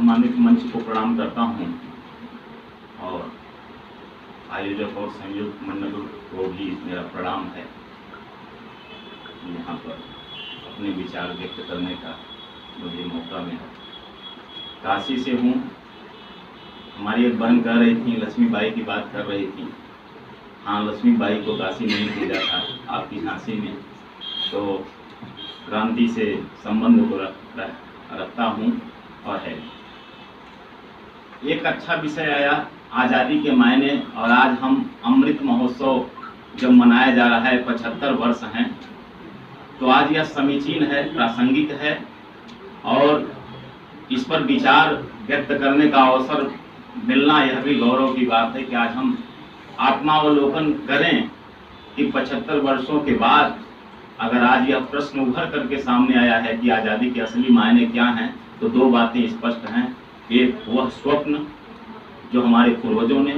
सम्मानित मंच को प्रणाम करता हूँ और आयोजक और संयोजक मंडल को भी मेरा प्रणाम है। यहाँ पर अपने विचार व्यक्त करने का मुझे मौका मिला। काशी से हूँ। हमारी एक बहन कह रही थी, लक्ष्मीबाई की बात कर रही थी। हाँ, लक्ष्मीबाई को काशी नहीं भेजा था आपकी झांसी में, तो क्रांति से संबंध को रखता हूँ। और है एक अच्छा विषय आया, आज़ादी के मायने। और आज हम अमृत महोत्सव जब मनाया जा रहा है, 75 वर्ष हैं, तो आज यह समीचीन है, प्रासंगिक है और इस पर विचार व्यक्त करने का अवसर मिलना यह भी गौरव की बात है कि आज हम आत्मावलोकन करें कि 75 वर्षों के बाद अगर आज यह प्रश्न उभर करके सामने आया है कि आज़ादी के असली मायने क्या हैं, तो दो बातें स्पष्ट हैं। एक वह स्वप्न जो हमारे पूर्वजों ने,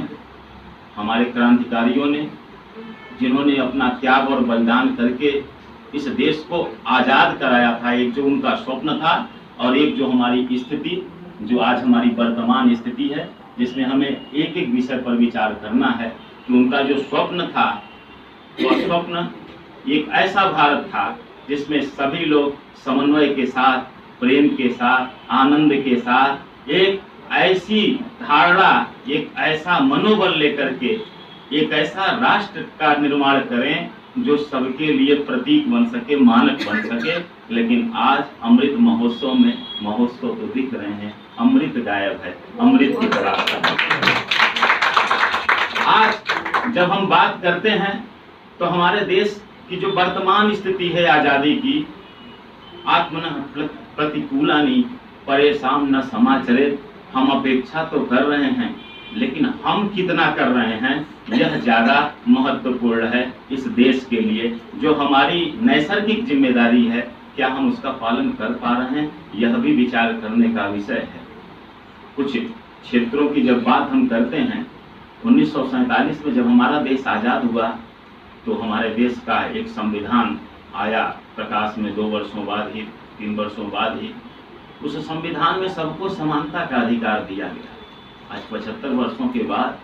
हमारे क्रांतिकारियों ने, जिन्होंने अपना त्याग और बलिदान करके इस देश को आज़ाद कराया था, एक जो उनका स्वप्न था, और एक जो हमारी स्थिति, जो आज हमारी वर्तमान स्थिति है, जिसमें हमें एक एक विषय पर विचार करना है कि उनका जो स्वप्न था, वह स्वप्न एक ऐसा भारत था जिसमें सभी लोग समन्वय के साथ, प्रेम के साथ, आनंद के साथ एक ऐसी धारणा, एक ऐसा मनोबल लेकर के एक ऐसा राष्ट्र का निर्माण करें जो सबके लिए प्रतीक बन सके, मानक बन सके। लेकिन आज अमृत महोत्सव में महोत्सव तो दिख रहे हैं, अमृत गायब है, अमृत की तलाश है। आज जब हम बात करते हैं तो हमारे देश की जो वर्तमान स्थिति है आज़ादी की, आत्मन प्रतिकूलानि परेशान न समाचरे, हम अपेक्षा तो कर रहे हैं, लेकिन हम कितना कर रहे हैं यह ज़्यादा महत्वपूर्ण है इस देश के लिए। जो हमारी नैसर्गिक जिम्मेदारी है, क्या हम उसका पालन कर पा रहे हैं, यह भी विचार करने का विषय है। कुछ क्षेत्रों की जब बात हम करते हैं, 1947 में जब हमारा देश आज़ाद हुआ तो हमारे देश का एक संविधान आया प्रकाश में 2 वर्षों बाद ही, 3 वर्षों बाद ही। उस संविधान में सबको समानता का अधिकार दिया गया। आज 75 वर्षों के बाद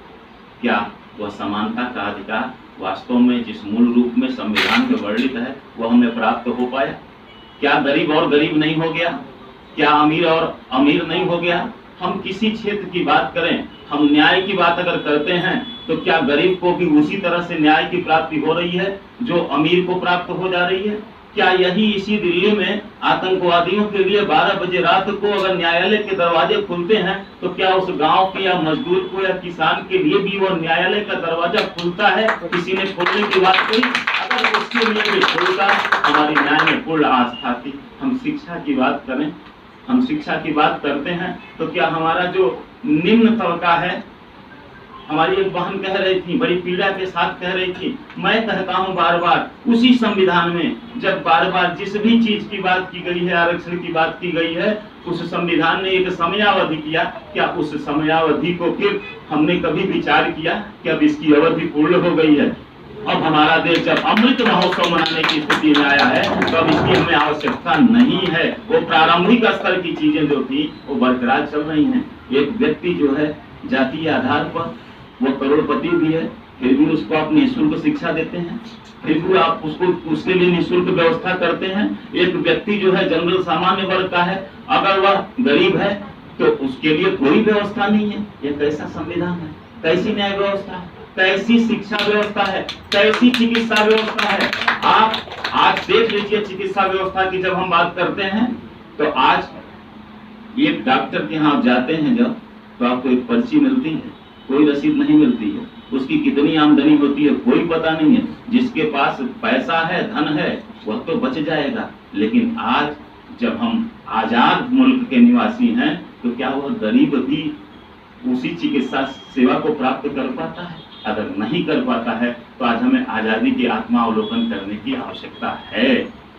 क्या वह समानता का अधिकार वास्तव में जिस मूल रूप में संविधान में वर्णित है वह हमें प्राप्त हो पाया? क्या गरीब और गरीब नहीं हो गया? क्या अमीर और अमीर नहीं हो गया? हम किसी क्षेत्र की बात करें, हम न्याय की बात अगर करते हैं तो क्या गरीब को भी उसी तरह से न्याय की प्राप्ति हो रही है जो अमीर को प्राप्त हो जा रही है? क्या यही इसी दिल्ली में आतंकवादियों के लिए 12 बजे रात को अगर न्यायालय के दरवाजे खुलते हैं तो क्या उस गांव के या मजदूर को या किसान के लिए भी वो न्यायालय का दरवाजा खुलता है? किसी ने खोलने की बात कही? अगर उसके लिए भी खुलता, हमारी न्याय में पूर्ण आस्था थी। हम शिक्षा की बात करें, हम शिक्षा की बात करते हैं तो क्या हमारा जो निम्न तबका है, हमारी एक बहन कह रही थी, बड़ी पीड़ा के साथ कह रही थी, मैं कहता हूं बार बार उसी संविधान में जब बार बार जिस भी चीज की बात की गई है, आरक्षण की बात की गई है, उस संविधान ने एक समयावधि किया। क्या उस समयावधि को फिर हमने कभी विचार किया कि अब इसकी अवधि पूर्ण हो गई है? अब हमारा देश जब अमृत महोत्सव मनाने की स्थिति में आया है तो अब इसकी हमें आवश्यकता नहीं है। वो प्रारंभिक स्तर की चीजें जो थी वो बरकरार चल रही हैं। एक व्यक्ति जो है जातीय आधार पर वो करोड़पति भी है, फिर भी उसको आप निःशुल्क शिक्षा देते हैं, फिर भी आप उसको उसके लिए निःशुल्क व्यवस्था करते हैं। एक व्यक्ति जो है जनरल सामान्य वर्ग का है, अगर वह गरीब है तो उसके लिए कोई व्यवस्था नहीं है। ये कैसा संविधान है? कैसी न्याय व्यवस्था है? कैसी शिक्षा व्यवस्था है? कैसी चिकित्सा व्यवस्था है? आप आज देख लीजिए चिकित्सा व्यवस्था की जब हम बात करते हैं तो आज एक डॉक्टर के यहाँ आप जाते हैं जब, तो आपको एक पर्ची मिलती है, कोई रसीद नहीं मिलती है। उसकी कितनी आमदनी होती है कोई पता नहीं है। जिसके पास पैसा है, धन है, वह तो बच जाएगा। लेकिन आज जब हम आजाद मुल्क के निवासी हैं तो क्या वह गरीब भी उसी चिकित्सा सेवा को प्राप्त कर पाता है? अगर नहीं कर पाता है तो आज हमें आजादी की आत्मावलोकन करने की आवश्यकता है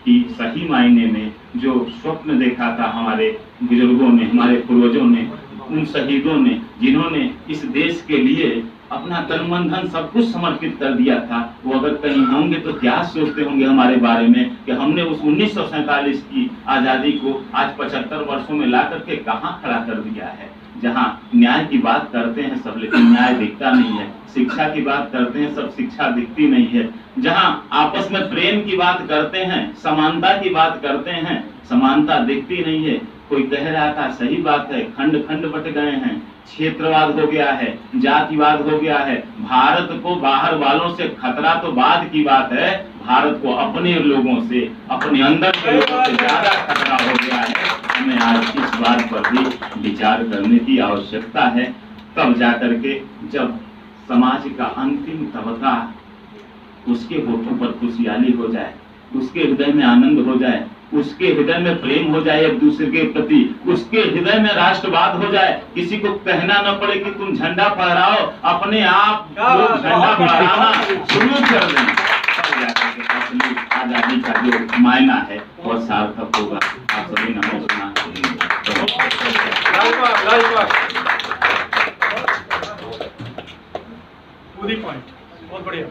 कि सही मायने में जो स्वप्न देखा था हमारे बुजुर्गों ने, हमारे पूर्वजों ने, उन शहीदों ने, जिन्होंने इस देश के लिए अपना तन मन धन सब कुछ समर्पित कर दिया था, वो अगर कहीं होंगे तो क्या सोचते होंगे हमारे बारे में कि हमने उस 1947 की आजादी को आज 75 वर्षों में ला करके कहाँ खड़ा कर दिया है। जहाँ न्याय की बात करते हैं सब, लेकिन न्याय दिखता नहीं है। शिक्षा की बात करते हैं सब, शिक्षा दिखती नहीं है। जहाँ आपस में प्रेम की बात करते हैं, समानता की बात करते हैं, समानता दिखती नहीं है। कोई कह रहा था, सही बात है, खंड खंड बट गए हैं, क्षेत्रवाद हो गया है, जातिवाद हो गया है। भारत को बाहर वालों से खतरा तो बाद की बात है, भारत को अपने लोगों से, अपने अंदर के लोगों से ज्यादा खतरा हो गया है। हमें आज इस बात पर भी विचार करने की आवश्यकता है, तब जाकर के जब समाज का अंतिम तबका उसके होठों पर खुशहाली हो जाए, उसके हृदय में आनंद हो जाए, उसके हृदय में प्रेम हो जाए एक दूसरे के प्रति, उसके हृदय में राष्ट्रवाद हो जाए, किसी को कहना न पड़े कि तुम झंडा फहराओ, अपने आप लोग झंडा फहराना शुरू कर दें, तब जाकर के असली आजादी का जो मायना है वह सार्थक होगा। आप सभी ने हमें सुना। बहुत बढ़िया।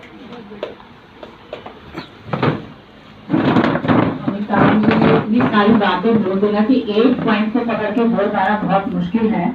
इतनी सारी बातें बोल देना कि एक पॉइंट से पकड़ के बोल पाना बहुत मुश्किल है।